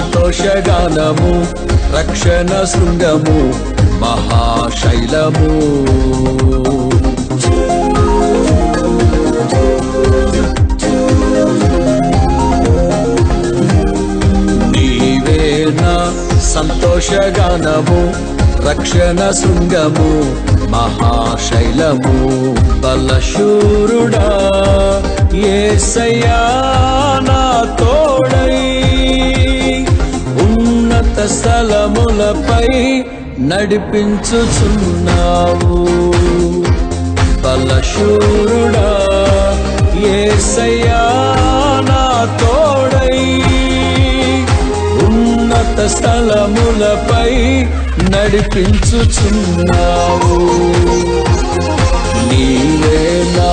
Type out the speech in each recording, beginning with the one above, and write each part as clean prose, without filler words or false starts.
సంతోషగానము రక్షణ శృంగము మహాశైలము నీవేనా సంతోషగానము రక్షణ శృంగము మహాశైలము బలశూరుడా యేసయ్యా నా తోడై ఉన్నత స్థలములపై నడిపించుచున్నావు బలశూరుడా యేసయ్యా నా తోడై ఉన్నత స్థలములపై నడిపించుచున్నావు నీవే నా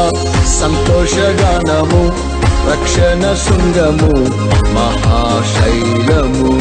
సంతోషగానము రక్షణ శృంగము మహాశైలము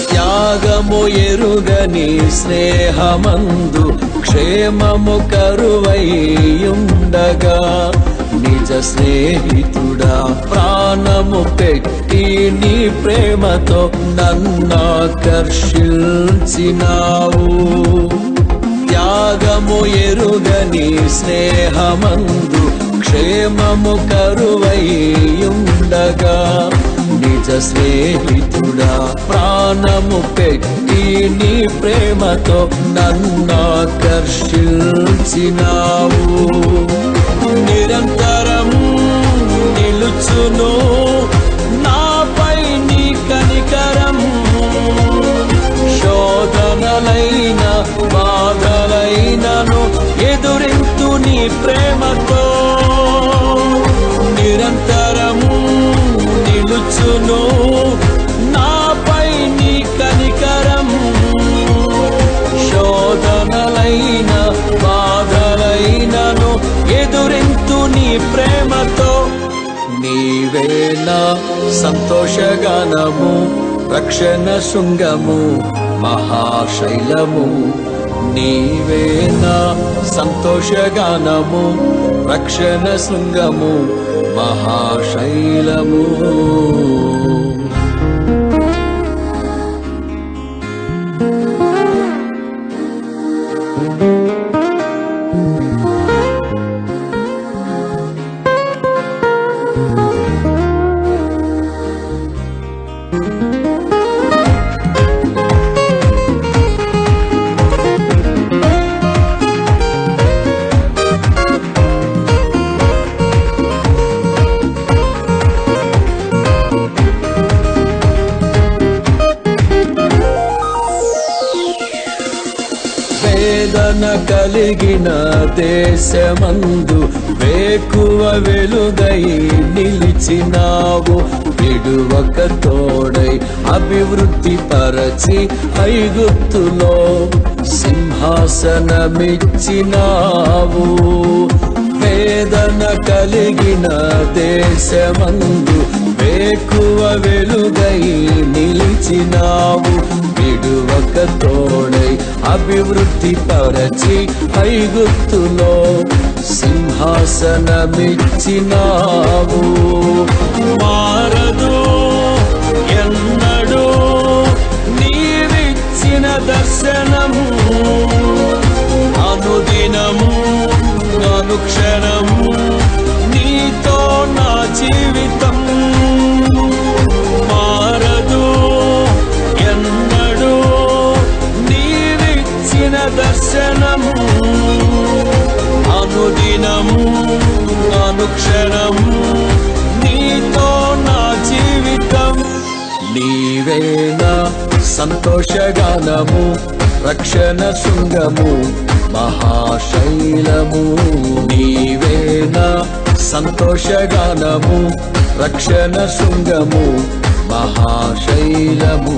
త్యాగము ఎరుగని స్నేహమందు క్షేమము కరువైయుండగా నిజ స్నేహితుడా ప్రాణము పెట్టి నీ ప్రేమతో నన్నాకర్షించినావు త్యాగము ఎరుగని స్నేహమందు క్షేమము కరువైయుండగా నిజ స్నేహితుడా ప్రాణము పెట్టి నీ ప్రేమతో నన్నాకర్షించినావు నిరంతరం నిలుచును నాపై నీ కనికరం శోధనలైన బాధలైనను ఎదురింతు నీ ప్రేమతో నిరంతరము నిలుచును నాపై నీ కనికరం శోధనలైన బాధలైనను ఎదురింతు నీ ప్రేమతో నీవే నా సంతోషగానము రక్షణ శృంగము మహాశైలము నీవే నా సంతోషగానము రక్షణ శృంగము మహాశైలము వేదన కలిగిన దేశమందు వేకువ వెలుగై నిలిచినావు విడువక తోడై అభివృద్ధి పరచి ఐగుప్తులో సింహాసనమిచ్చినావు వేదన కలిగిన దేశమందు వేకువ వెలుగై నిలిచినావు. విడువక తోడై అభివృద్ధి పరచి ఐగుప్తులో సింహాసనమిచ్చినావు. మారదు ఎన్నడూ నీవిచ్చిన దర్శనము, అనుదినము అనుక్షణము నీతో నా జీవితం. మారదు ఎన్నడూ నీవిచ్చిన దర్శనము, అనుదినము అనుక్షణము నీతో నా జీవితం. నీవేనా సంతోషగానము, రక్షణ శృంగము, మహాశైలము. నీవేనా సంతోషగానము, రక్షణ శృంగము, మహాశైలము.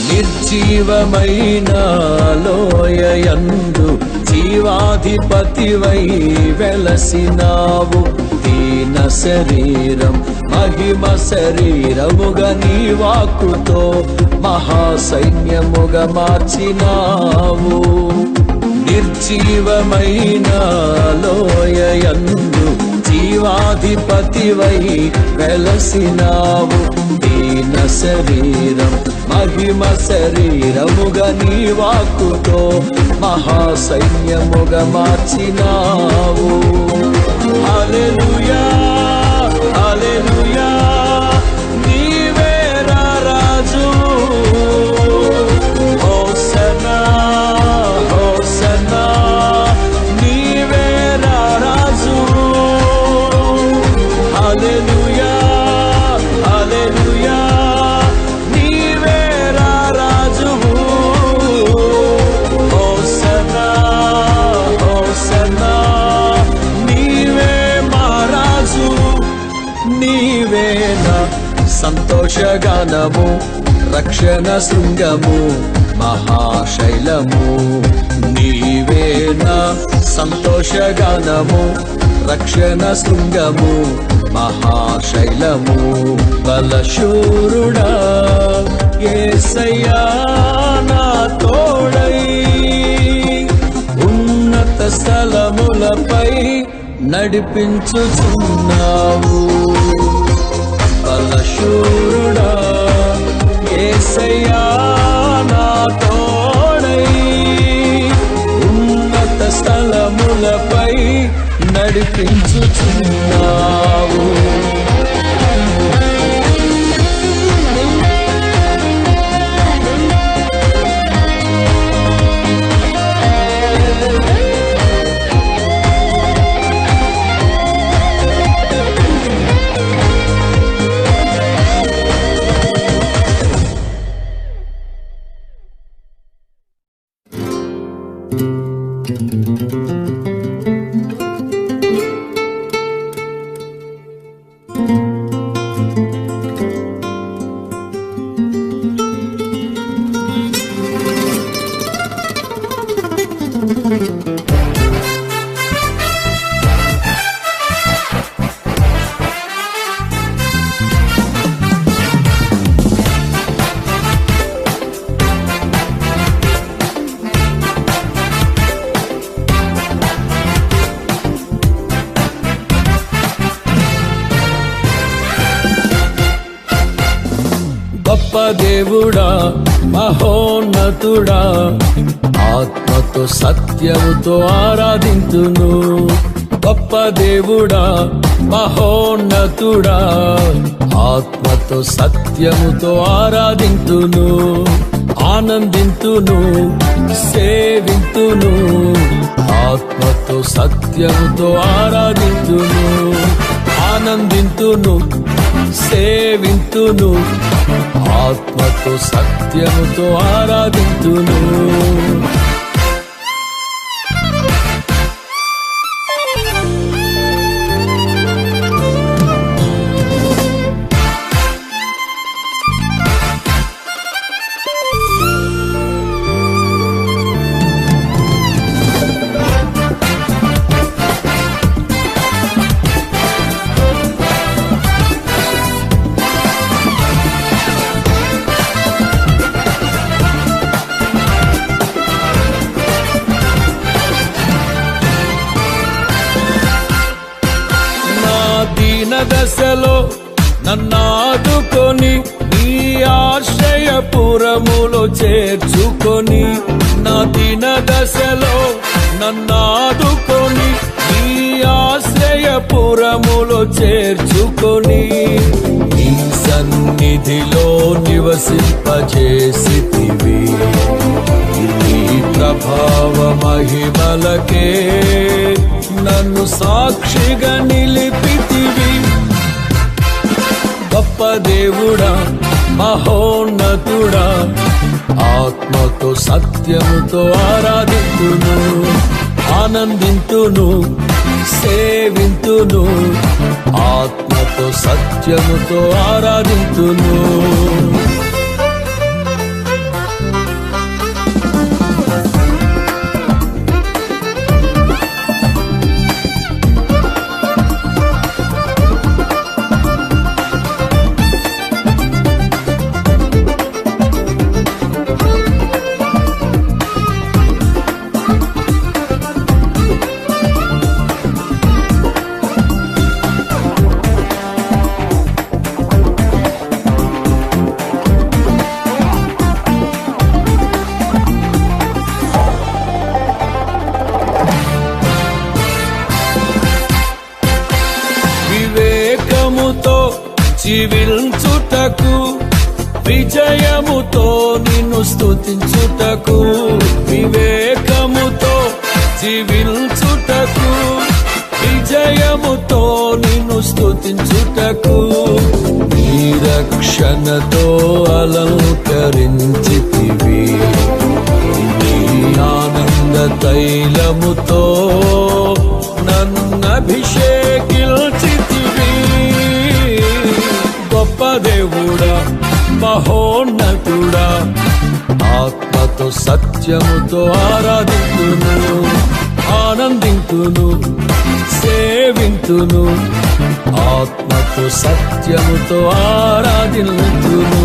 నిర్జీవమైన లోయయందు జీవాధిపతివై వెలసినావు. దీన శరీరం మహిమ శరీరముగా నీ వాక్కుతో మహాసైన్యముగా మార్చినావు. నిర్జీవమైన లోయయందు జీవాధిపతివై వెలసినావు. దీన శరీరం మహిమ శరీరముగా నీ వాక్కుతో మహాసైన్యముగా మార్చినావు. హల్లెలూయా హల్లెలూయా నీవే రాజు. హోసన్నా హోసన్నా నీవే రాజు. హల్లెలూయా హల్లెలూయా నీవే రాజు. హోసన్నా హోసన్నా నీవే మా రాజు. నీవేనా సంతోషగానము, రక్షణ శృంగము, మహాశైలము. నీవేనా సంతోషగానము, రక్షణ శృంగము, మహాశైలము. బలశూరుడా యేసయ్యా నా తోడై ఉన్నత స్థలములపై నడిపించుచున్నావు. బలశూరుడా యేసయ్యా నా తోడై ఉన్నత స్థలములపై నడిపించుచున్నావు. గొప్ప దేవుడా మహోన్నతుడా ఆత్మతో సత్యముతో ఆరాధింతును. గొప్ప దేవుడా మహోన్నతుడా, ఆత్మతో సత్యముతో ఆరాధింతును, ఆనందింతును, సేవింతును. ఆత్మతో సత్యముతో ఆరాధింతును, ఆనందింతును, సేవింతును. ఆత్మతో సత్యముతో ఆరాధింతును. దశలో నన్నాదుకొని నీ ఆశ్రయపురములో చేర్చుకొని, నా దీన దశలో నన్నాదుకొని నీ ఆశ్రయపురములో చేర్చుకొని, నీ సన్నిధిలో నివసింపజేసితివి. నీ ప్రభావ మహిమలకే నన్ను సాక్షిగా నిలిపితివి. గొప్ప దేవుడా మహోన్నతుడా, ఆత్మతో సత్యముతో ఆరాధింతును, ఆనందింతును, సేవింతును. ఆత్మతో సత్యముతో ఆరాధింతును. జీవించుటకు, విజయముతో నిన్ను స్తుతించుటకు, వివేకముతో జీవించుటకు, విజయముతో నిన్ను స్తుతించుటకు, నీ రక్షణతో అలంకరించితివి. నీ ఆనంద తైలముతో నన్ను అభిషేకించితివి. గొప్ప దేవుడా మహోన్నతుడా, ఆత్మతో సత్యముతో ఆరాధింతును, ఆనందింతును, సేవింతును. ఆత్మతో సత్యముతో ఆరాధింతును.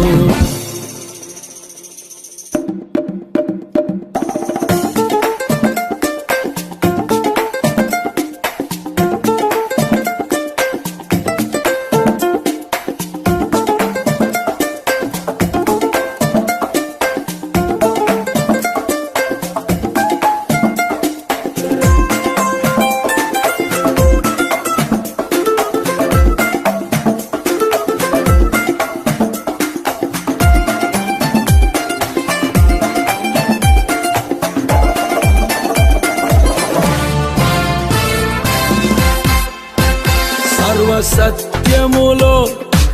సత్యములో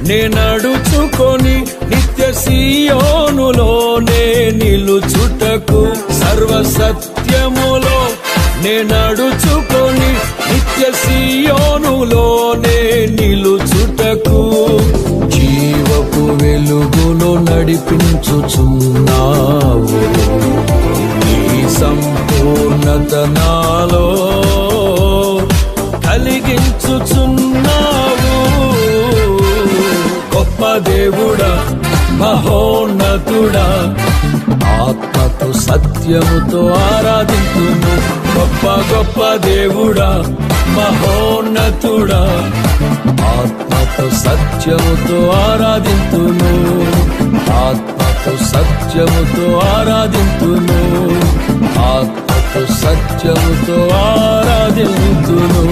నేనడుచుకొని నిత్య సీయోనులోనే నిలుచుటకు, సర్వ సత్యములో నేనడుచుకొని నిత్య సీయోనులోనే నిలుచుటకు, జీవపు వెలుగులో నడిపించుచున్నావు. నీ సంపూర్ణత నాలో కలిగించుచున్నావు. గొప్ప దేవుడా మహోన్నతుడా, ఆత్మతో సత్యముతో ఆరాధింతును. గొప్ప గొప్ప దేవుడా మహోన్నతుడా, ఆత్మతో సత్యముతో ఆరాధింతును, ఆత్మతో సత్యముతో ఆరాధింతును. ఆత్మ ఆత్మతో సత్యముతో ఆరాధింతును.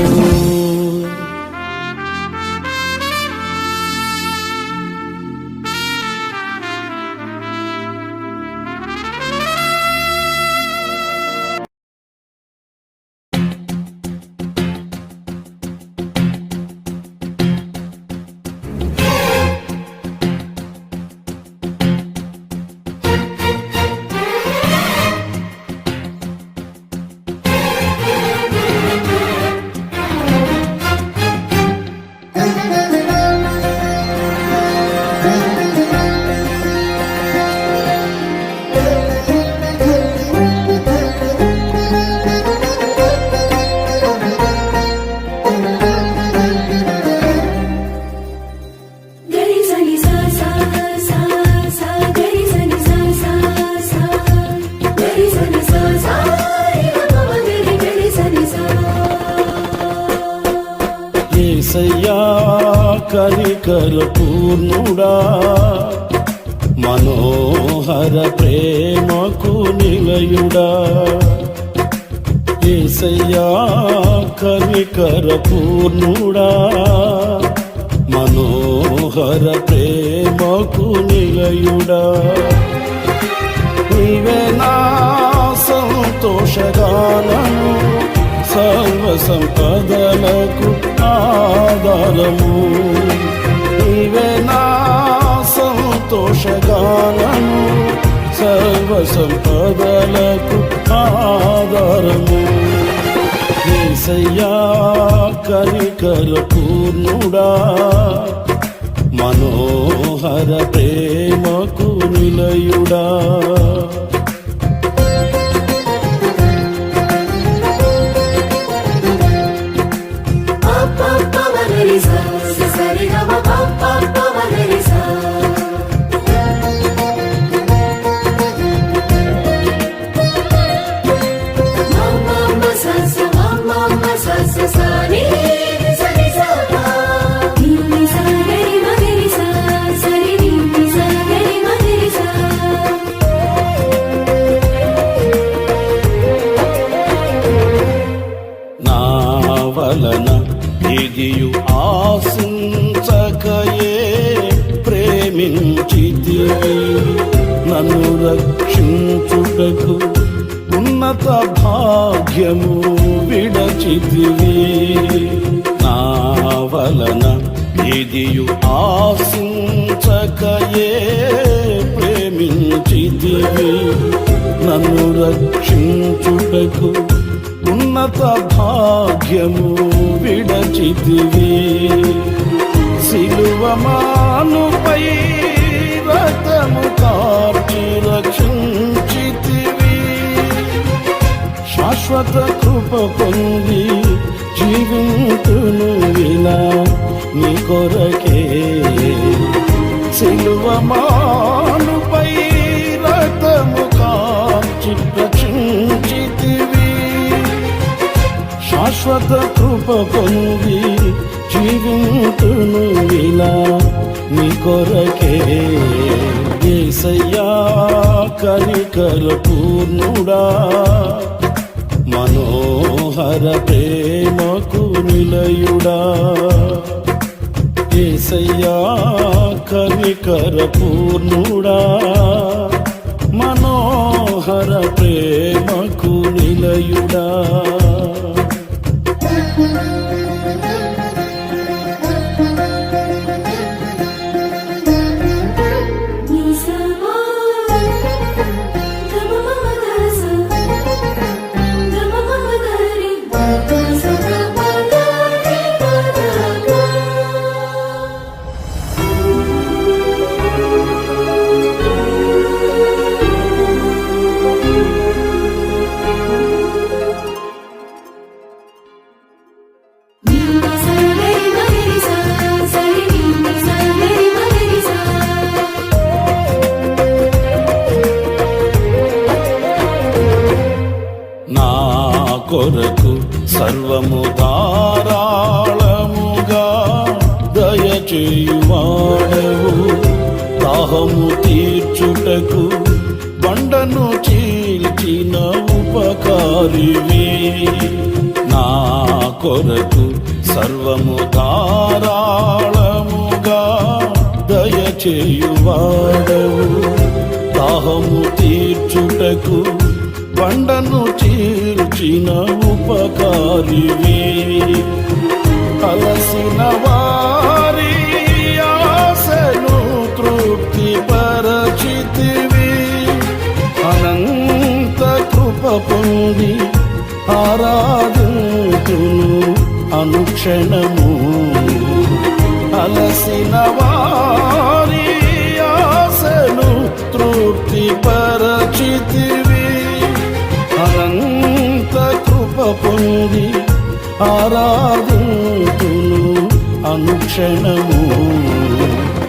యేసయ్యా కనికర పూర్ణుడా, మనోహర ప్రేమకు నిలయుడా. యేసయ్యా కనికర పూర్ణుడా, మనోహర ప్రేమకు నిలయుడా. నీవే నా సంతోషగానము, సర్వ సంపదలకు ఆధారము. నీవే నా సంతోషగానము, సర్వ సంపదలకు ఆధారము. యేసయ్యా కనికర పూర్ణుడా, మనోహర ప్రేమకు నిలయుడా. వలన ఎదియు ఆశించకయే ప్రేమించితివి, నన్ను రక్షించుటకు ఉన్నత భాగ్యము విడచితివి. నా వలన ఎదియు ఆశించకయే ప్రేమించితివి, నన్ను రక్షించుటకు ఉన్నత భాగ్యము విడచితివి. సిలువమానుపై రక్తము కార్చి రక్షించితివి, శాశ్వత కృప పొంది జీవింతును ఇలా నీ కొరకే. సిలువమానుపై రక్తము కార్చి రక్షించితివి, శాశ్వత కృప పొంది జీవింతును ఇలా నీ కొరకే. యేసయ్యా కనికర పూర్ణుడా, మనోహర ప్రేమకు నిలయుడా. యేసయ్యా కనికర పూర్ణుడా, మనోహర ప్రేమకు నిలయుడా. కొరకు సర్వము ధారాళముగా దయచేయువాడవు, దాహము తీర్చుటకు బండను చీల్చిన ఉపకారివి నా కొరకు సర్వము ధారాళముగా దయచేయువాడవు దాహము తీర్చుటకు బండను చీల్చిన ఉపకారివి అలసిన వారి ఆశను తృప్తి పరచితివి అనంత కృప పొంది ఆరాధింతును అనుక్షణము అలసిన వారి ఆశను తృప్తి పరచితివి అనంత కృప పొంది ఆరాధింతును అనుక్షణము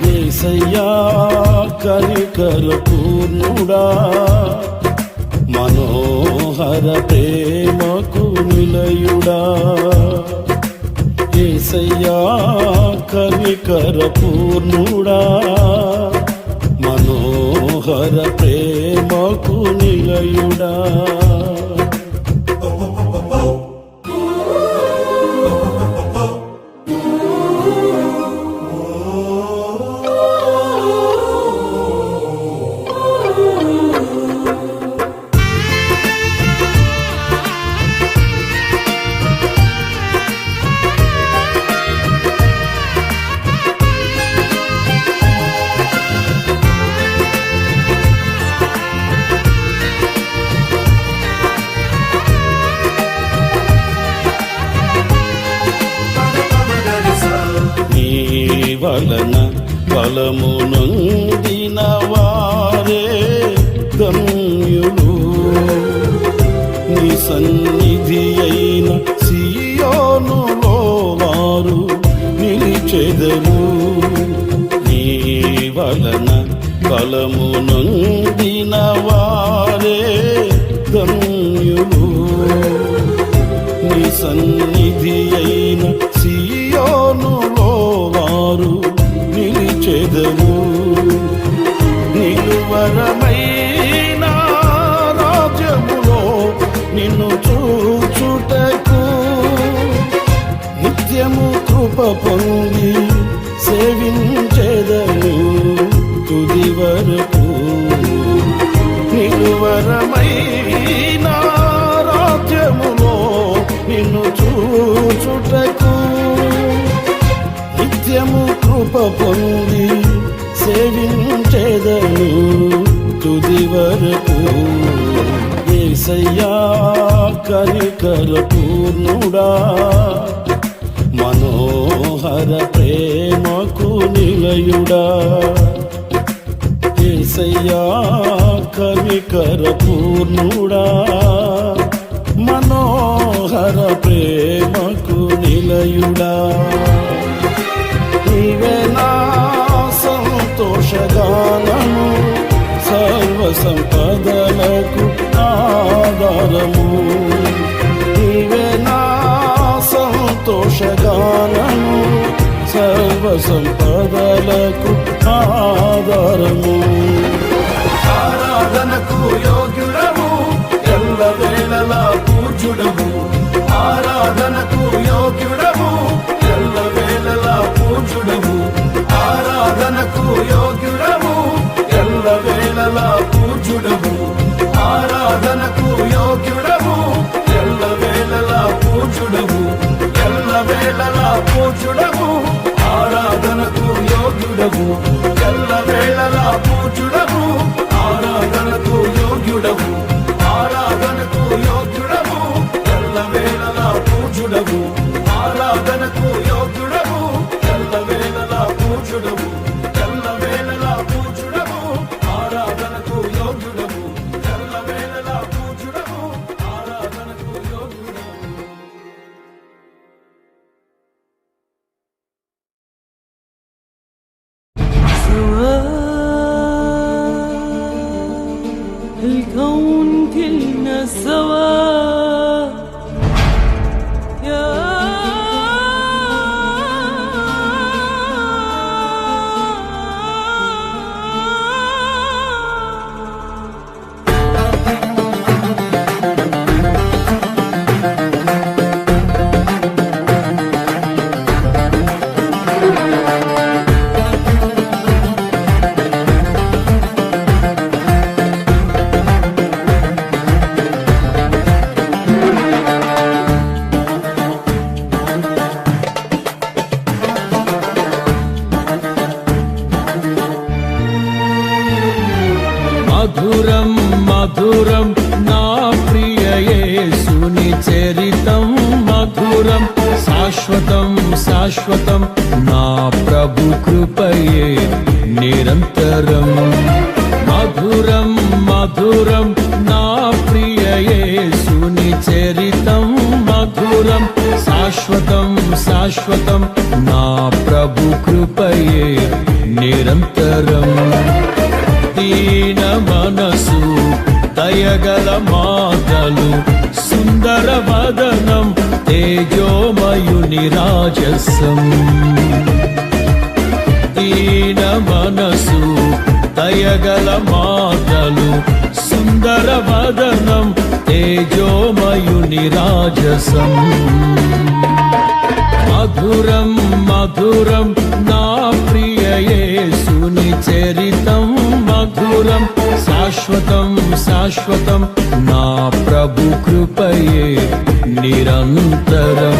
యేసయ్యా కనికర పూర్ణుడా మనోహర ప్రేమకు నిలయుడా యేసయ్యా కనికర పూర్ణుడా మనోహర ప్రేమకు నిలయుడా వలన బలము నొందిన వారే ధన్యులు నీ సన్నిధి అయిన సియోనులో వారు నిలిచెదరు నీ వలన బలము నొందిన వారే ధన్యులు నీ సన్నిధి అయిన సియోనులో వారు నిలిచెదరు నిలువరమైన రాజ్యములో నిన్ను చూచుటకు నిత్యము కృప పొంది సేవించెదను తుది వరకు నిలువరమైన రాజ్యములో నిన్ను చూచుటకు నిత్యము కృప పొంది సేవించెదను తుది వరకు యేసయ్యా కనికర పూర్ణుడా మనోహర ప్రేమకు నిలయుడా యేసయ్యా కనికర పూర్ణుడా మనోహర ప్రేమకు నిలయుడా నీవే నా సంతోషగానము సర్వ సంపదలకు ఆధారము నీవే నా సంతోషగానము సర్వ సంపదలకు ఆధారము ఆరాధనకు యోగ్యుడము ఎల్లవేళలా పూజ్యుడము ఆరాధనకు యోగ్యుడము ఎల్లవేళలా పూజ్యుడము ఆరాధనకు యోగ్యుడము ఎల్లవేళలా పూజ్యుడము ఆరాధనకు యోగ్యుడము ఎల్లవేళలా పూజ్యుడము ఎల్లవేళలా పూజ్యుడము ఆరాధనకు యోగ్యుడము ఎల్లవేళలా పూజ్యుడము ఆరాధనకు యోగ్యుడము ఆరాధనకు యోగ్యుడము ఎల్లవేళలా పూజ్యుడము ఆరాధనకు యోగ్యుడము ఎల్లవేళలా పూజ్యుడము ఎల్లవేళలా పూజ్యుడము ఆరాధనకు యోగ్యుడము ఎల్లవేళలా పూజ్యుడము ఆరాధనకు యోగ్యుడము الكون كلنا سوا يا మధురం నా ప్రియ యేసుని చరితం మధురం శాశ్వతం శాశ్వతం నా ప్రభు కృపయే నిరంతరం మధురం మధురం నా ప్రియ యేసుని చరితం మధురం శాశ్వతం శాశ్వతం నా ప్రభు కృపయే నిరంతరం దీన మనసు దయగల మాటలు సుందర వదనం తేజోమయుని రాజసం దీన మనసు దయగల మాటలు సుందర వదనం తేజోమయుని రాజసం మధురం మధురం నా ప్రియ యేసుని చరితం మధురం శాశ్వతం శాశ్వతం నా ప్రభు కృపయే నిరంతరం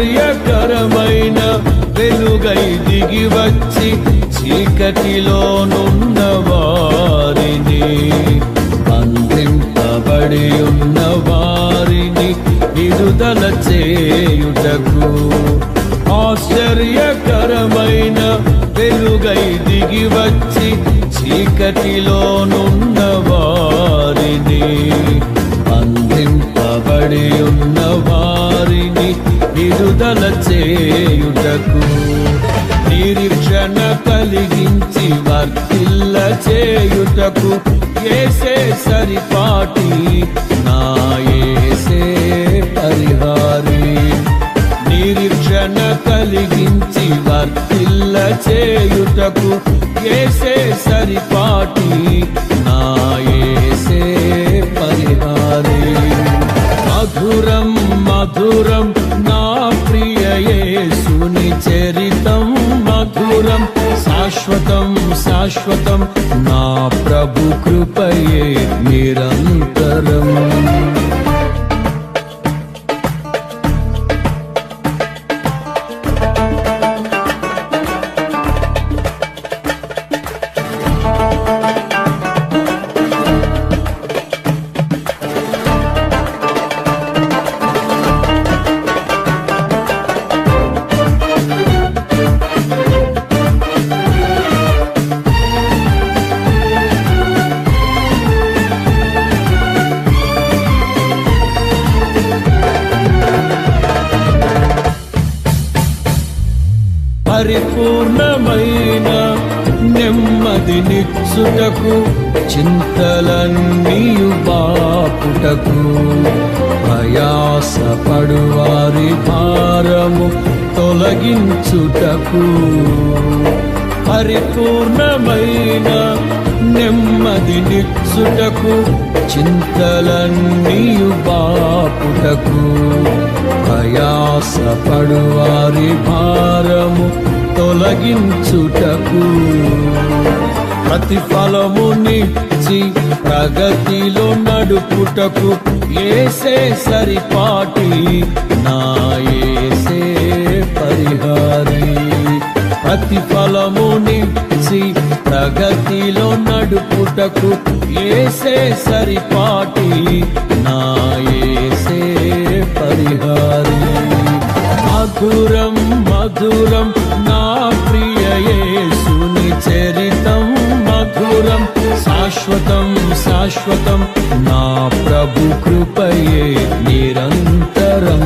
ఆశ్చర్యకరమైన వెలుగై దిగి వచ్చి చీకటిలోనున్న వారిని బంధింపబడి ఉన్న వారిని విడుదల చేయుటకు ఆశ్చర్యకరమైన వెలుగై దిగి వచ్చి చీకటిలోనున్న వారిని బంధింపబడి ఉన్న వారిని విడుదల చేయుటకు నిరీక్షణ కలిగించి వర్తిల్ల చేయుటకు యేసే సరిపాటి నా యేసే పరిహారి నిరీక్షణ కలిగించి వర్తిల్ల చేయుటకు యేసే సరిపాటి నా యేసే పరిహారి మధురం మధురం నా ప్రియ యేసుని చరితం మధురం శాశ్వతం శాశ్వతం నా ప్రభు కృపయే నిరంతరం పరిపూర్ణమైన నెమ్మదినిచ్చుటకు చింతలన్నీయు బాపుటకు ప్రయాసపడు వారి భారము తొలగించుటకు పరిపూర్ణమైన నెమ్మదినిచ్చుటకు చింతలన్నీయు బాపుటకు ప్రయాసపడు వారి భారము తొలగించుటకు ప్రతిఫలమునిచ్చి ప్రగతిలో నడుపుటకు యేసే సరిపాటి నా యేసే పరిహారి ప్రతిఫలమునిచ్చి ప్రగతిలో నడుపుటకు నడుపుటకు యేసే సరిపాటి, నా యేసే పరిహారి. మధురం మధురం నా ప్రియ యేసుని చరితం, మధురం శాశ్వతం శాశ్వతం నా ప్రభు కృపయే నిరంతరం.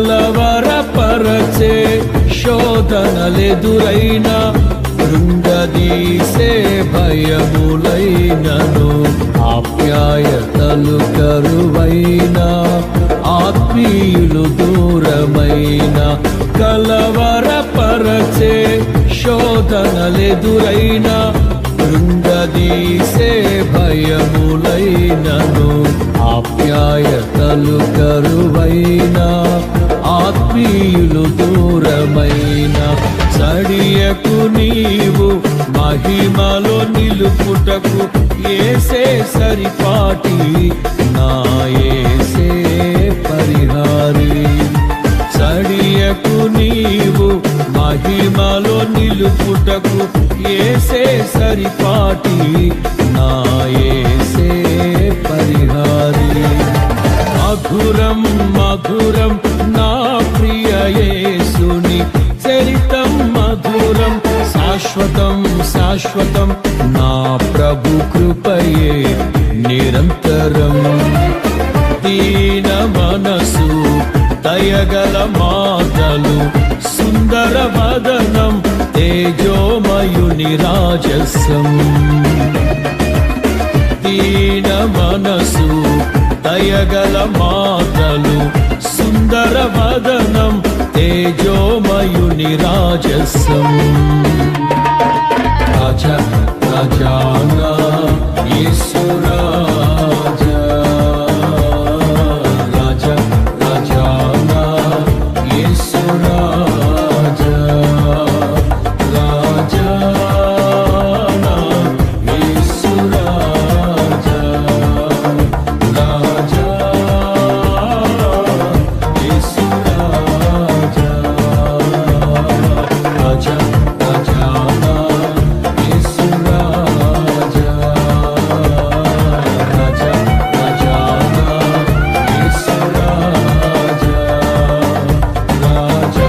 కలవరపరచే శోధనలెదురైన, కృంగదీసే భయములైనను, ఆప్యాయతలు కరువైన, ఆత్మీయులు దూరమైన. కలవరపరచే శోధనలెదురైన, కృంగదీసే భయములైనను, ఆప్యాయతలు కరువైన, ఆత్మీయులు దూరమైన. సడియకు నీవు మహిమలో నిలుపుటకు యేసే సరిపాటి, నా యేసే పరిహారి. సడియకు నీవు మహిమలో నిలుపుటకు యేసే సరిపాటి, నా యేసే పరిహారి. మధురం మధురం నా ప్రియ యేసుని చరితం, మధురం శాశ్వతం శాశ్వతం నా ప్రభు కృపయే నిరంతరం. దీన మనసు దయగల మాటలు, సుందర వదనం తేజోమయుని రాజసం. దీన మనసు దయగల మాటలు, సుందర వదనం తేజోమయుని రాజసం. రాజా రాజానా యేసు రాజా, రాజా రాజానా యేసు రాజా, రాజానా యేసు రాజా, రాజా యేసు రాజా, రాజా రాజానా యేసు రాజా, రాజా రాజానా యేసు రాజా, రాజా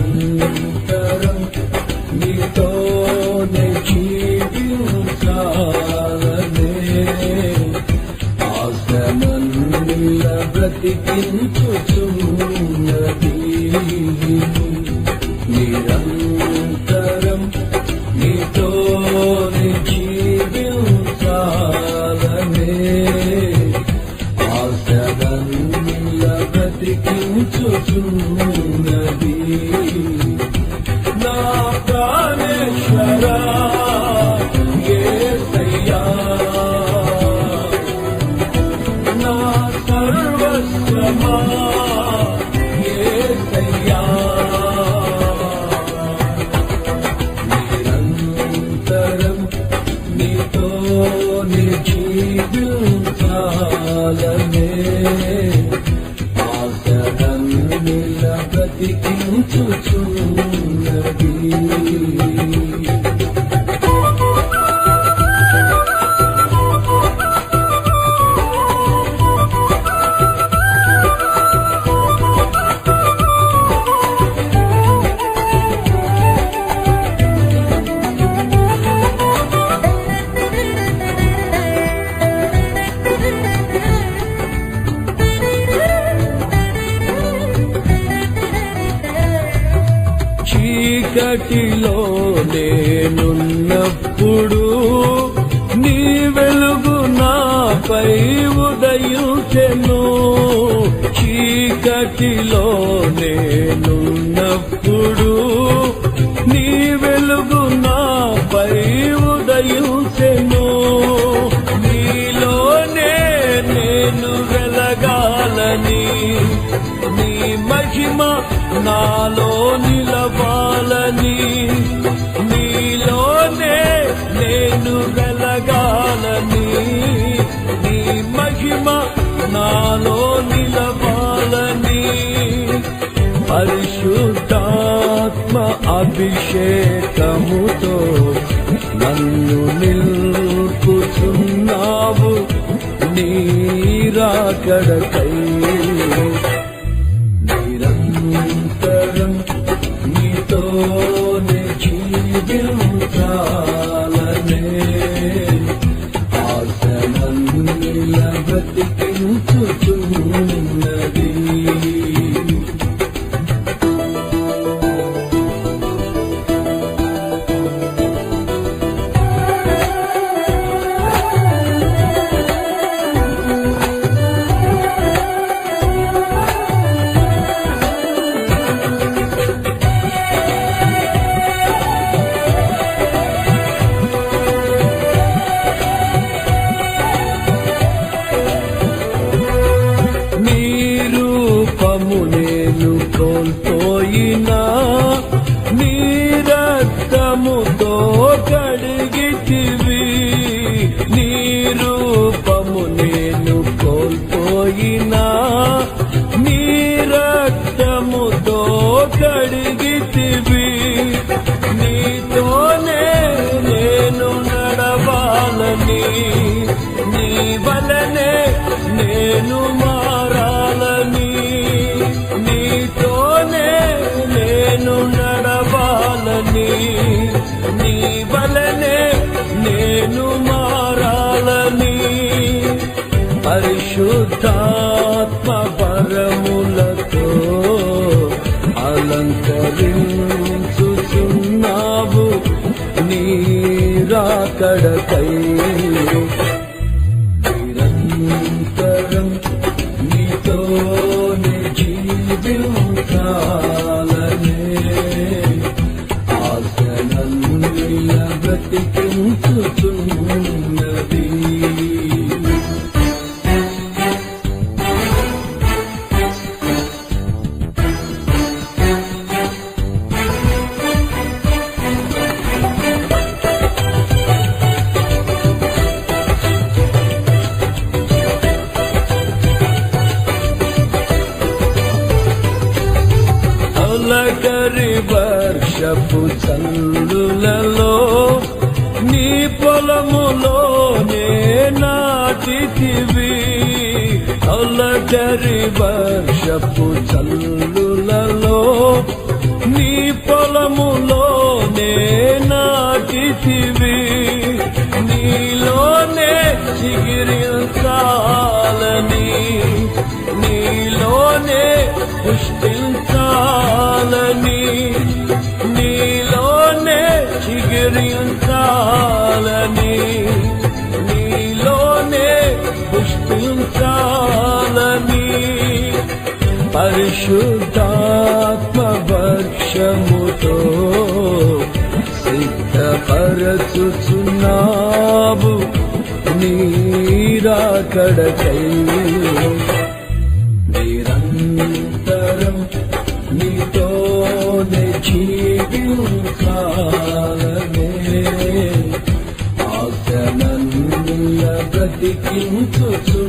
నిరంతరం నీతోనే జీవించాలనే, ఆశనల్ల బ్రతికించుచున్నది. నిరంతరం నీతోనే జీవించాలనే, ఆశనల్ల బ్రతికించుచున్నది. నా ప్రాణేశ్వరా యేసయ్యా, నా సర్వస్వమా యేసయ్యా. నిరంతరం జీవించాలనే ఆశనన్నిల బ్రతికించుచున్నది. చీకటిలో నేనున్నప్పుడు నీ వెలుగు నాపై ఉదయించెను. చీకటిలో నేనున్నప్పుడు నీ వెలుగు నాపై ఉదయించెను. నీలోనే నేను వెలగాలని నీ మహిమ నాలో నిలవాలని నీలోనే నేను వెలగాలని నీ మహిమ నాలో నిలవాలని పరిశుద్ధాత్మ అభిషేకముతో నన్ను నిల్పుచున్నావు నీ రాకడకై. నిరంతరం నీతోనే జీవించాలనే ఆశనన్నిల బ్రతికించుచున్నది. నేను కోల్పోయినా నీ రక్తముతో కడిగితివి. నీ రూపము నేను కోల్పోయినా నీ రక్తముతో కడిగితివి. నీతోనే నేను నడవాలని నీ వలనే నేను మారాలని నీతోనే నేను నడవాలని నీ వలనే నేను మారాలని పరిశుద్ధాత్మ వరములతో అలంకరించుచున్నావు నీ రాకడకై. నిరంతరం నీతోనే జీవించాలనే ఆశనన్నిల బ్రతికించుచున్నది. తొలకరి వర్షపు చల్లులలో నీ పొలములోనే నాటితివి. తొలకరి వర్షపు చల్లులలో నీ పొలములోనే నాటితివి. నీలోనే చిగిరించాలని నీలోనే పుష్పించాలని నీలోనే చిగురించాలని నీలోనే పుష్పించాలని పరిశుద్ధాత్మ వర్షముతో సిద్ధపరచుచున్నావు నీ రాకడకై. నిరంతరం నీతోనే జీవించాలనే ఆశనన్నిల బ్రతికించుచున్నది. బ్రతికించుచున్నది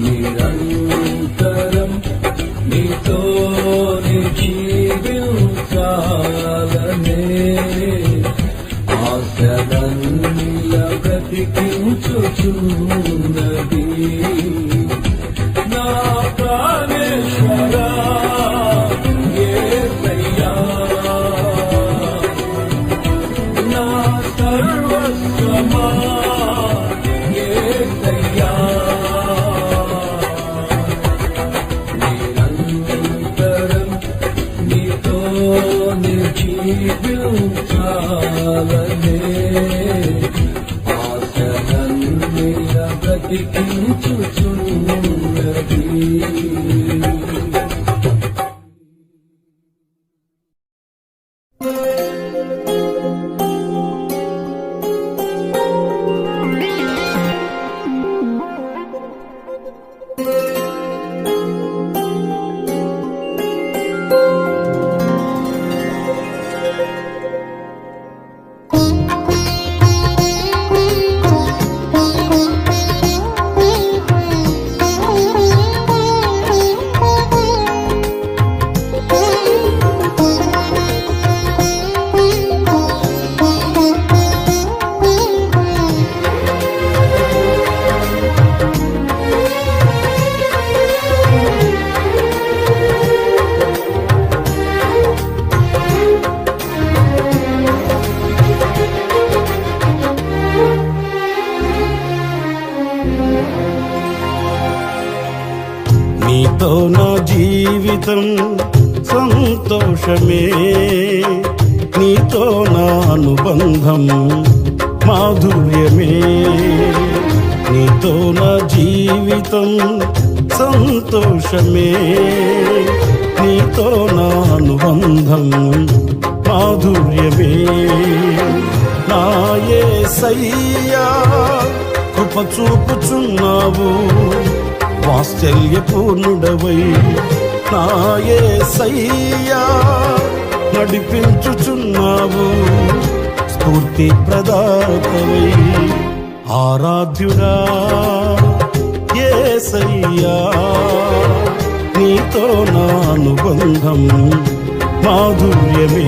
నిరంతరం నీతోని జీవించాలనే ఆశలన్నిల బ్రతికించుచున్నది నా ప్రాణేశ్వరా యేసయ్యా నా సర్వస్వమా యేసయ్యా నిరంతరం నీతో జీవించాలనే ఆశలన్నిల బ్రతికించుచున్నది నీతో నా జీవితం సంతోషమే, నీతో నా అనుబంధం మాధుర్యమే. నీతో నా జీవితం సంతోషమే, నీతో నా అనుబంధం మాధుర్యమే. నా యేసయ్యా కృప చూపుచున్నావు, వాత్సల్యపూర్ణుడవై. నా యేసయ్యా నడిపించుచున్నావు, స్ఫూర్తి ప్రదాతవై. ఆరాధ్యుడా యేసయ్యా, నీతో నా అనుబంధం మాధుర్యమే.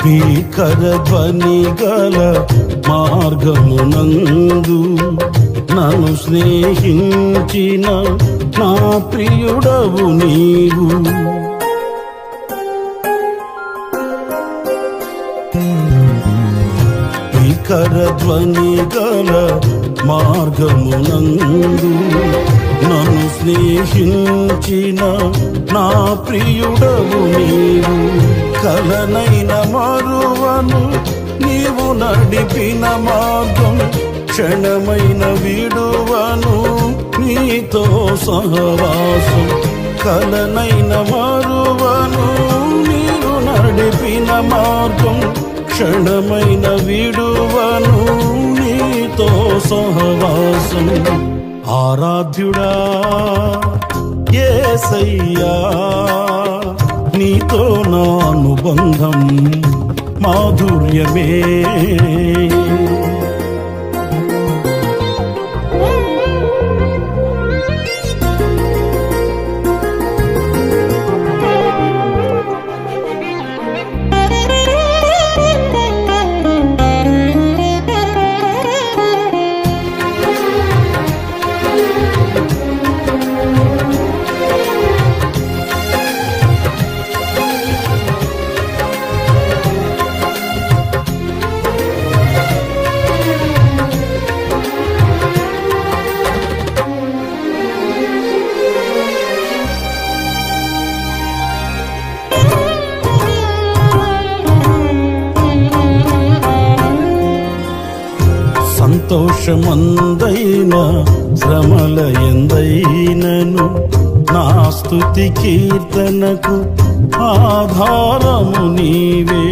భీకర ధ్వని గల మార్గమునందు నన్ను స్నేహించిన నా ప్రియుడవు నీవు. భీకర ధ్వని గల మార్గమునందు నన్ను స్నేహించిన నా ప్రియుడవు నీవు. కలనైన మరువను నీవు నడిపిన మార్గం, క్షణమైన విడువను నీతో సహవాసం. కలనైన మరువను నీవు నడిపిన మార్గం, క్షణమైన విడువను నీతో సహవాసం. ఆరాధ్యుడా యేసయ్యా, నీతో నా అనుబంధం మాధుర్యమే. సంతోషమందైన శ్రమల ఎందైనను నా స్తుతి కీర్తనకు ఆధారము నీవే.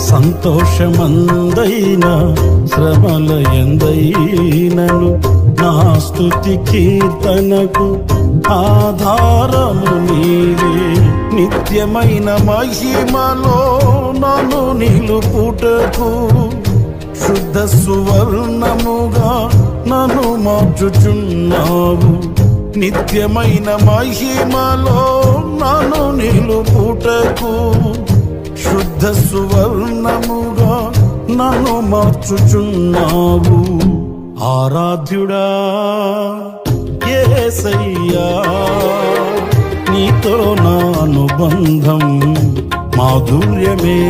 సంతోషమందైన శ్రమల ఎందైనను నా స్తుతి కీర్తనకు ఆధారము నీవే. నిత్యమైన మహిమలో నన్ను నిలుపుటకు శుద్ధ సువర్ణముగా నన్ను మార్చుచున్నావు. నిత్యమైన మహిమలో నన్ను నిలుపుటకు శుద్ధ సువర్ణముగా నన్ను మార్చుచున్నావు. ఆరాధ్యుడా యేసయ్యా, నీతో నా అనుబంధం మాధుర్యమే.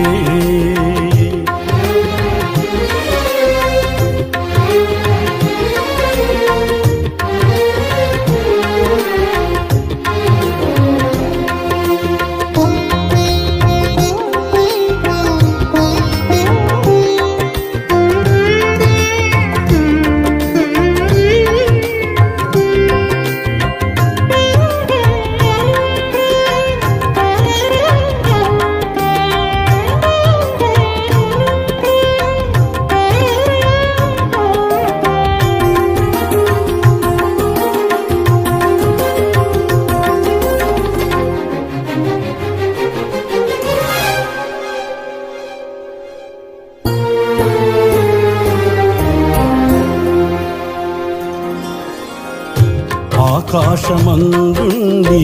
ఆకాశమందుండి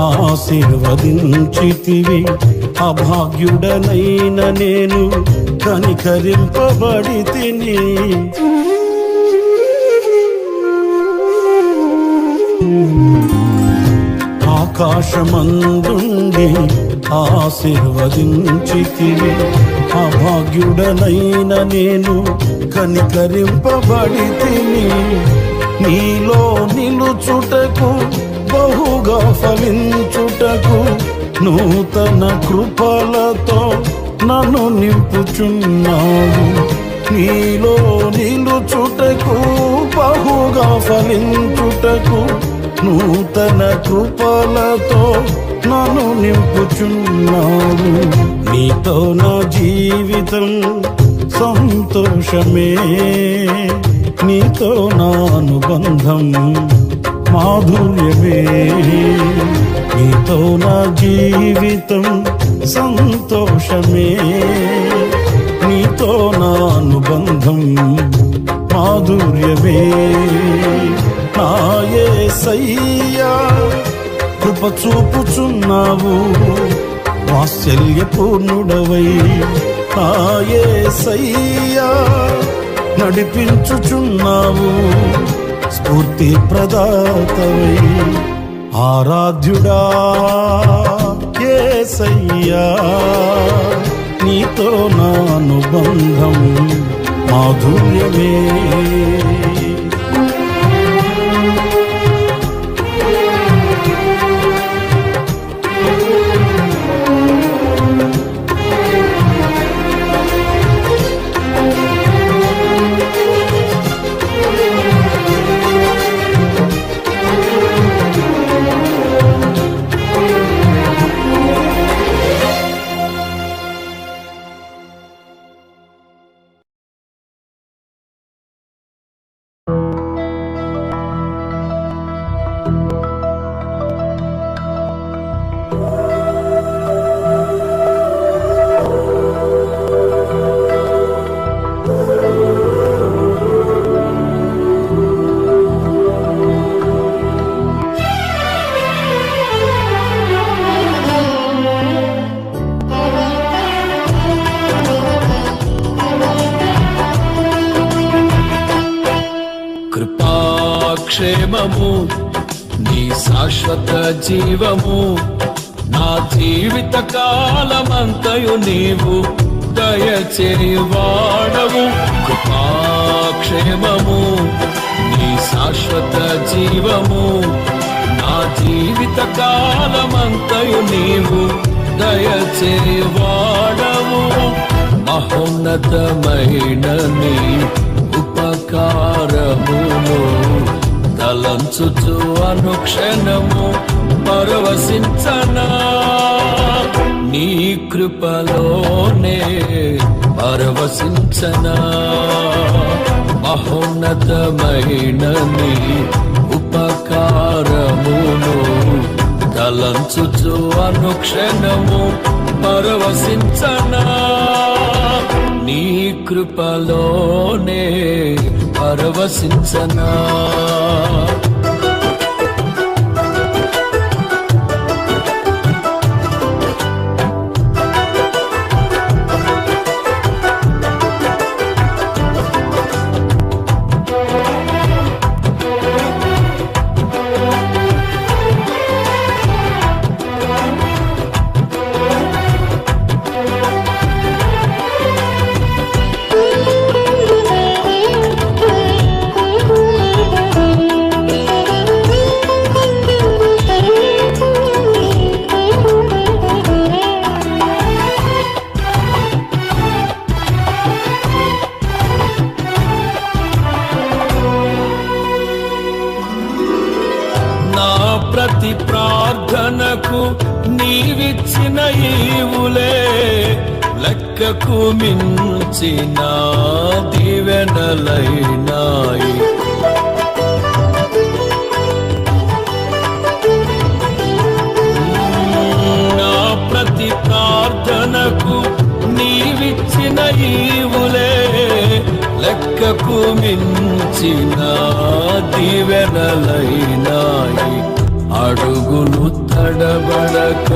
ఆశీర్వదించితివి, అభాగ్యుడనైన నేను కనికరింపబడి తిని. ఆకాశమందుండి ఆశీర్వదించితివి, అభాగ్యుడనైన నేను కనికరింపబడి తిని. నీలో నిలుచుటకు బహుగా ఫలించుటకు నూతన కృపలతో నన్ను నింపుచున్నావు. నీలో నిలుచుటకు బహుగా ఫలించుటకు నూతన కృపలతో నన్ను నింపుచున్నావు. నీతో నా జీవితం సంతోషమే, నీతో నా అనుబంధం మాధుర్యమే. నీతో నా జీవితం సంతోషమే, నీతో నా అనుబంధం మాధుర్యమే. నా యేసయ్యా కృప చూపుచున్నావు, వాత్సల్యపూర్ణుడవై. నా యేసయ్యా నడిపించుచున్నావు, స్ఫూర్తి ప్రదాతవై. ఆరాధ్యుడా యేసయ్యా, నీతో నా అనుబంధం మాధుర్యమే. క్షేమము నీ శాశ్వత జీవము, నా జీవిత కాలమంతయు నీవు దయచేవాడవు. కృపాక్షేమము నీ శాశ్వత జీవము, నా జీవిత కాలమంతయు నీవు దయచేవాడవు మహోన్నతమైన నీ ఉపకారమును తలంచుచు అనుక్షణము పరవశించనా నీ కృపలోనే పరవశించనా మహోన్నతమైన నీ ఉపకారమును తలంచుచు అనుక్షణము పరవశించనా నీ కృపలోనే పరవశించనా ప్రతి ప్రార్థనకు నీవిచ్చిన ఈవులే లెక్కకు మించిన దీవెనలైనాయి నా ప్రతి ప్రార్థనకు నీవిచ్చిన ఈవులే లెక్కకు మించిన దీవెనలైనాయి అడుగులు తడబడక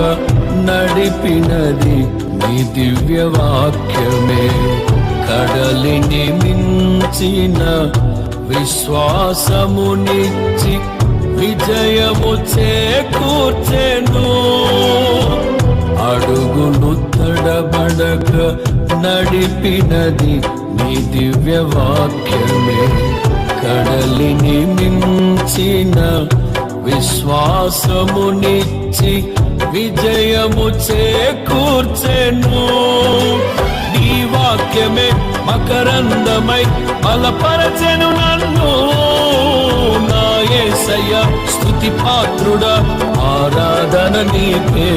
నడిపినది నీ దివ్య వాక్యమే కడలిని మించిన విశ్వాసమునిచ్చి విజయము చేకూర్చెను అడుగులు తడబడక నడిపినది నీ దివ్య వాక్యమే కడలిని మించిన విశ్వాసమునిచ్చి విజయము చేకూర్చెను నీ వాక్యమే మకరందమై బలపరచెను నన్ను నా యేసయ్య స్తుతి పాత్రుడా ఆరాధన నీకే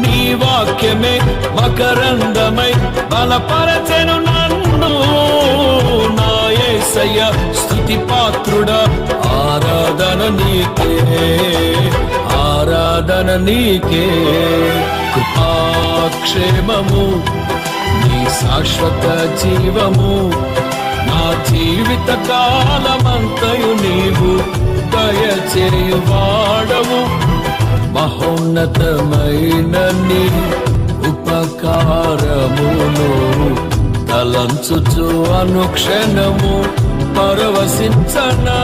నీ వాక్యమే మకరందమై బలపరచెను నన్ను నా యేసయ్య స్తుతి పాత్రుడా ఆరాధన నీకే ఆరాధన నీకే కృపాక్షేమము నీ శాశ్వత జీవము నా జీవిత కాలమంతయు నీవు దయచేయువాడవు మహోన్నతమైన నీ ఉపకారమును తలంచుచు అనుక్షణము పరవశించనా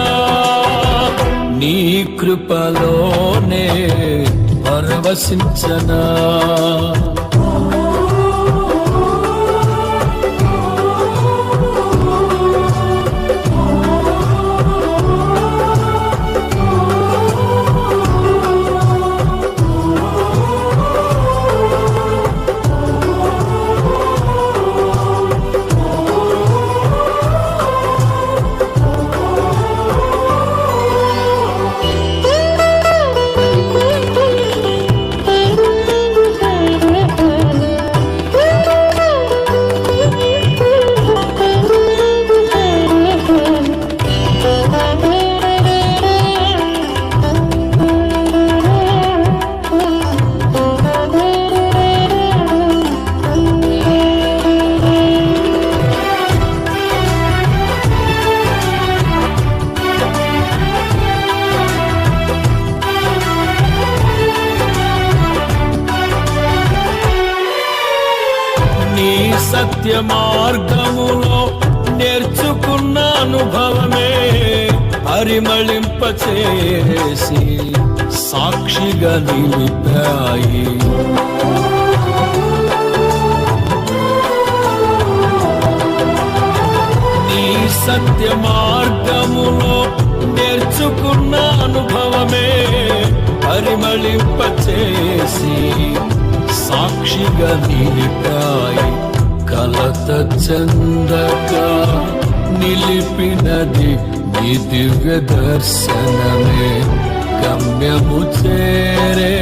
నీ కృపలోనే పరవశించనా సత్య మార్గములో నేర్చుకున్న అనుభవమే పరిమళింపచేసి సాక్షిగా నిలిపాయి నీ సత్య మార్గములో నేర్చుకున్న అనుభవమే పరిమళింపచేసి సాక్షిగా నిలిపాయి. కలత చెందక నిలిపినది నీ దివ్య దర్శనమే. గమ్యము చేరే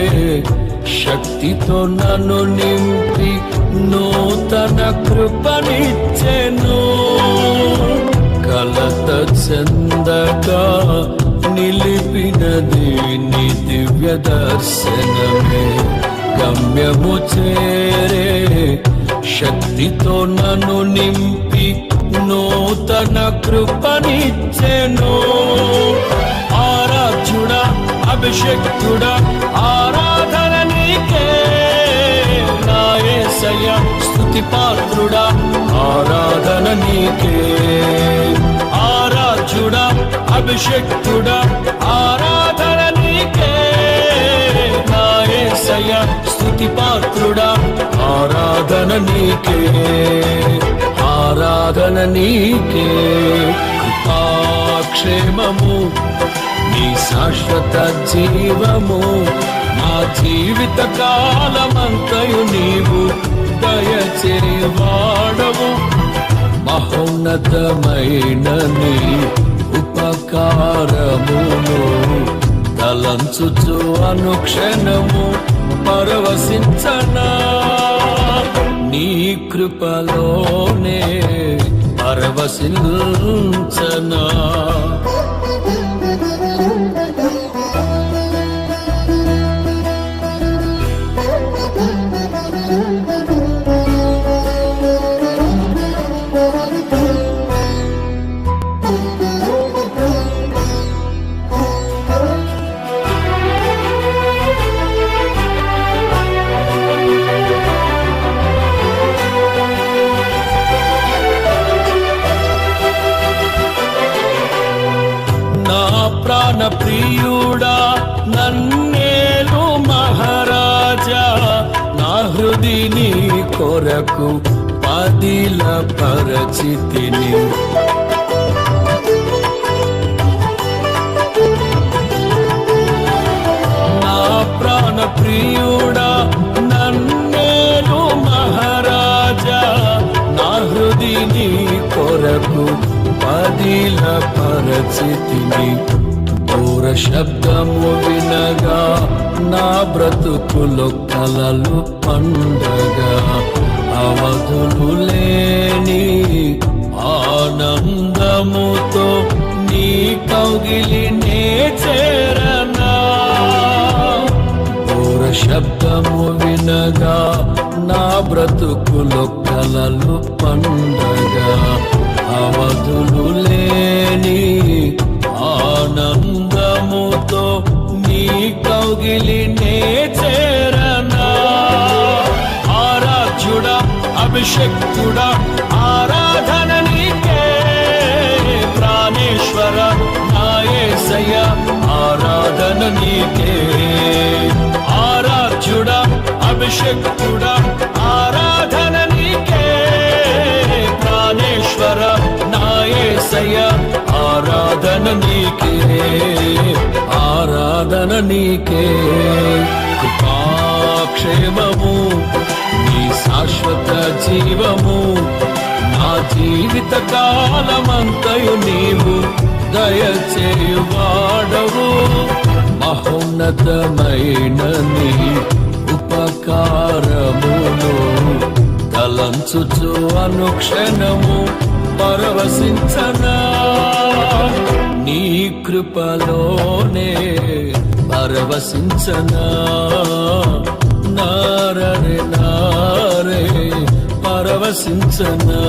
శక్తితో నన్ను నింపి నూతన కృపనిచ్చెను. కలత చెందక నిలిపినది నీ దివ్య దర్శనమే. గమ్యము చేరే శక్తితో నన్ను నింపి నూతన కృపనిచ్చెను. ఆరాధ్యుడా అభిషేక్తుడా ఆరాధన నీకే నా యేసయ్యా. స్తుతి పాత్రుడా ఆరాధన నీకే. ఆరాధ్యుడా అభిషేక్తుడా ఆరాధన నీకే నా యేసయ్యా. స్తుతి పాత్రుడా ఆరాధన నీకే. ఆరాధన నీకే. కృపాక్షేమము నీ శాశ్వత జీవము నా జీవిత కాలమంతయు నీవు దయచేవాడవు. మహోన్నతమైన నీ ఉపకారమును తలంచుచు అనుక్షణము పరవశించనా. నీ కృపలోనే పరవశించనా. ప్రాణ ప్రియుడా నన్నేలు మహారాజా. నా హృదిని కొరకు పదిల పరచితిని. నా ప్రాణ ప్రియుడా నన్నేలు మహారాజా. నా హృదిని కొరకు పదిల పరచితిని. దూర శబ్దము వినగా నా బ్రతుకులో కలలు పండగా. అవధులు లేని ఆనందముతో నీ కౌగిలినే చేరనా. దూర శబ్దము వినగా నా బ్రతుకులో కలలు పండగా. అవధులు లేని ఆనందముతో నీ కౌగిలినే చేరనా. ఆరాధ్యుడా అభిషేక్తుడా ఆరాధన నీకే. ప్రాణేశ్వర నా యేసయ్యా ఆరాధన నీకే. ఆరాధ్యుడా అభిషేక్తుడా ఆరాధన నీకే. ప్రాణేశ్వర నా యేసయ్యా ఆరాధన నీకే. ఆరాధన నీకే. కృపాక్షేమము నీ శాశ్వత జీవము నా జీవిత కాలమంతయు నీవు దయచేయువాడవు. మహోన్నతమైన నీ ఉపకారమును తలంచుచు అనుక్షణము పరవశించనా. నీ కృపలోనే పరవశించనా. నారే నారే పరవశించనా.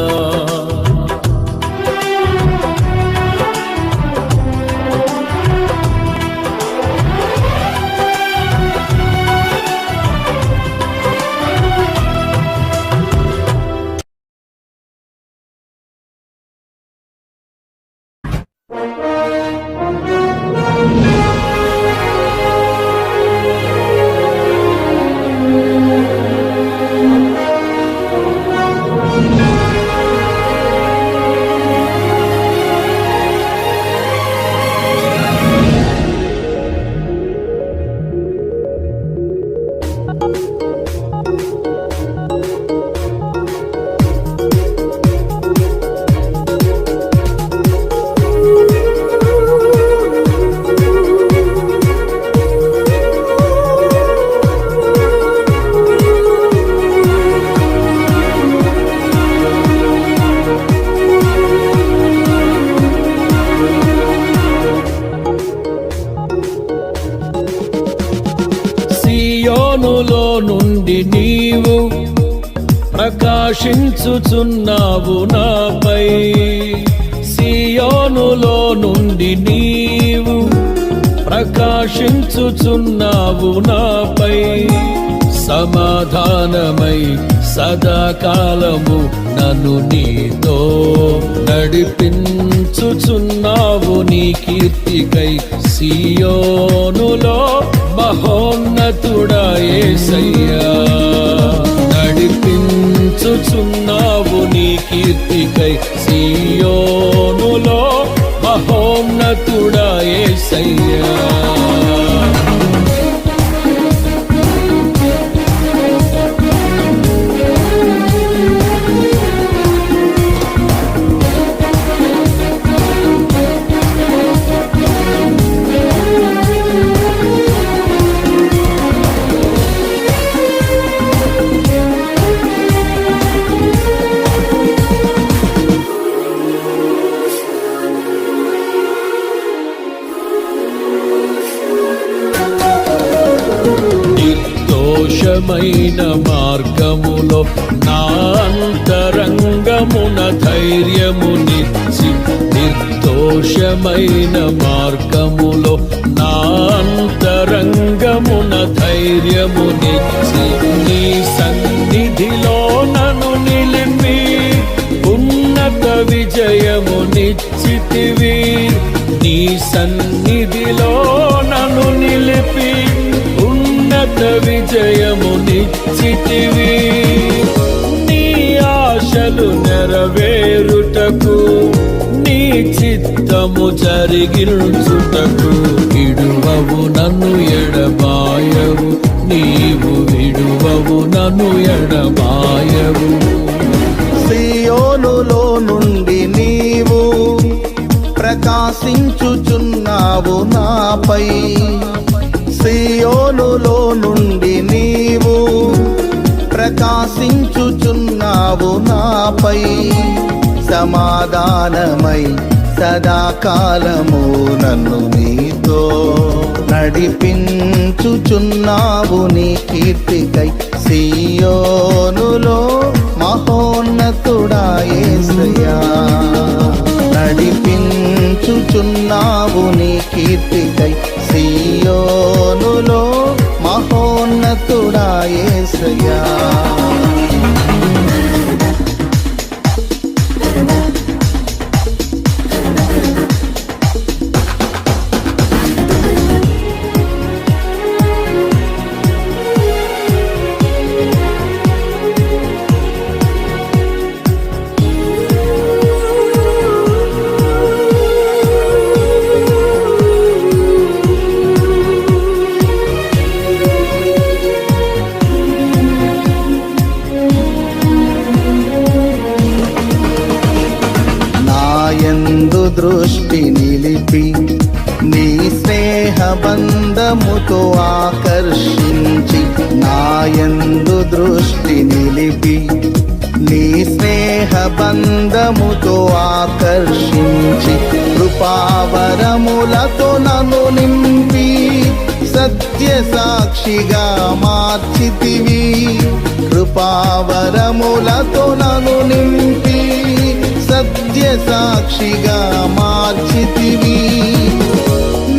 ప్రకాశించుచున్నావు నాపై. సియోనులో నుండి నీవు ప్రకాశించుచున్నావు నాపై. సమాధానమై సదాకాలము నన్ను నీతో నడిపించుచున్నావు నీ కీర్తికై. సియోనులో మహోన్నతుడా యేసయ్యా, నడిపించుచున్నావు నీ కీర్తికై. సియోనులో మహోన్నతుడా యేసయ్యా. నిర్దోషమైన మార్గములో నా అంతరంగమున ధైర్యమునిచ్చి. నిర్దోషమైన మార్గములో నా అంతరంగమున ధైర్యమునిచ్చి. నీ సన్నిధిలో నన్ను నిలిపి ఉన్నత విజయమునిచ్చితివి. నీ సన్నిధిలో నన్ను నిలిపి ఉన్నత విజయమునిచ్చితివి. నీ ఆశలు నెరవేరుటకు నీ చిత్తము జరిగించుటకు. విడువవు నన్ను ఎడబాయవు, నీవు విడువవు నన్ను ఎడబాయవు. సియోనులో నుండి నీవు ప్రకాశించుచున్నావు నాపై. సియోనులో నుండి నీవు ప్రకాశించుచున్నావు నాపై. సమాధానమై సదాకాలము నన్ను నీతో నడిపించుచున్నావు నీ కీర్తికై. సియోనులో మహోన్నతుడా యేసయ్యా, నడిపించుచున్నావు నీ కీర్తికై. సియోనులో మహోన్నతుడా యేసయ్యా. దృష్టి నిలిపి నీ స్నేహ బంధముతో ఆకర్షించి. నాయందు దృష్టి నిలిపి నీ స్నేహ బంధముతో ఆకర్షించి. కృపావరములతో నన్ను నింపి సత్య సాక్షిగా మార్చితివి. కృపావరములతో నన్ను నింపి సత్య సాక్షిగా మార్చితివి.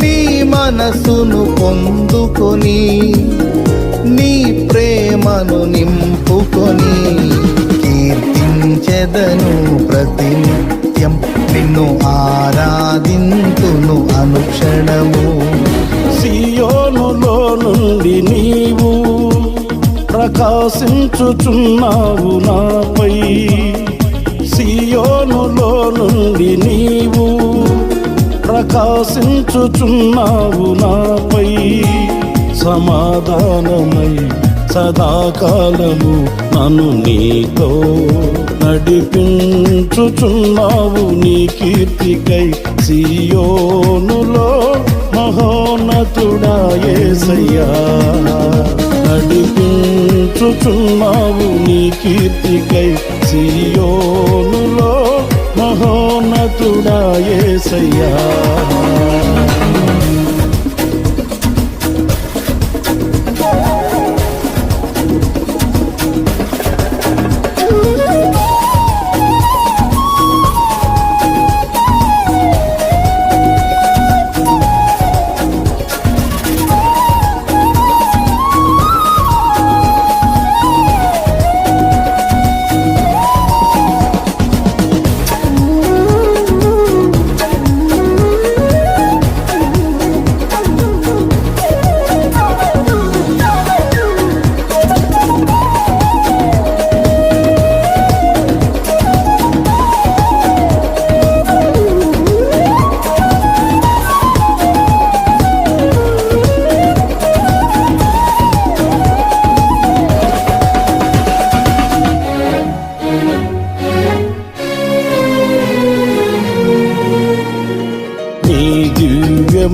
నీ మనసును పొందుకొని నీ ప్రేమను నింపుకొని. కీర్తించెదను ప్రతినిత్యం నిన్ను ఆరాధింతును అనుక్షణము. సియోనులో నుండి నీవు ప్రకాశించుచున్నావు నాపై. సియోనులో నుండి నీవు ప్రకాశించుచున్నావు నాపై. సమాధానమై సదాకాలము నన్ను నీతో నడిపించుచున్నావు నీ కీర్తికై. సియోనులో మహోన్నతుడా యేసయ్యా, నడిపించుచున్నావు నీ కీర్తికై. సియోనులో మహోన్నతుడా యేసయ్యా.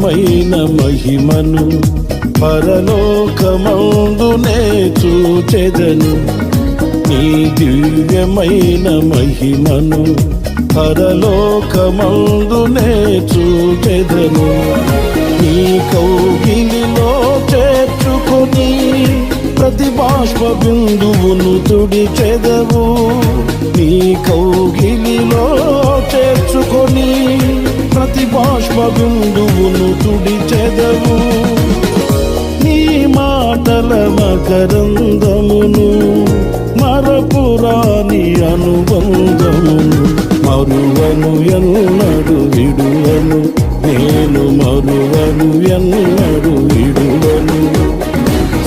దివ్యమైన మహిమను పరలోకమందునే చూచెదను. నీ దివ్యమైన మహిమను పరలోకమందునే చూచెదను. నీ కౌగిలిలో చేర్చుకొని ప్రతి బాష్ప బిందువును తుడిచెదవు. నీ కౌగిలిలో చేర్చుకొని ప్రతి బాష్ప బిందువును తుడిచెదవు. నీ మాటల మకరందమును మరపురాని అనుబంధమును మరువను ఎన్నడు విడువను. నేను మరువను ఎన్నడు విడువను.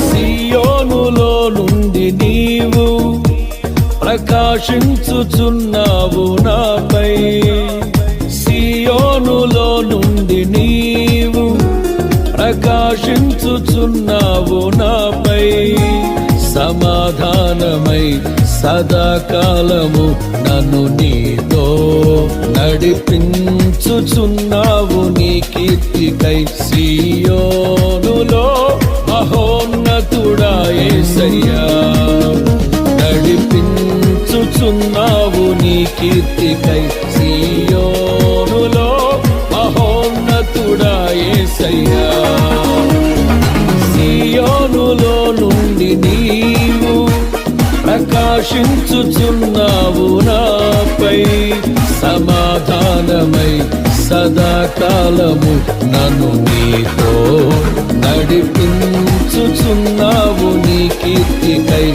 సియోనులో నుండి నీవు ప్రకాశించుచున్నావు నాపై. సియోనులో నుండి నీవు ప్రకాశించుచున్నావు నాపై. సమాధానమై సదాకాలము నన్ను నీతో నడిపించుచున్నావు నీ కీర్తికై. సియోనులో మహోన్నతుడా యేసయ్యా, నడిపించుచున్నావు నీ కీర్తికై. సియోనులో మహోన్నతుడా యేసయ్యా. సియోనులో నుండి నీవు ప్రకాశించుచున్నావు నాపై. సమాధానమై సదాకాలము నన్ను నీతో నడిపించుచున్నావు నీ కీర్తికై.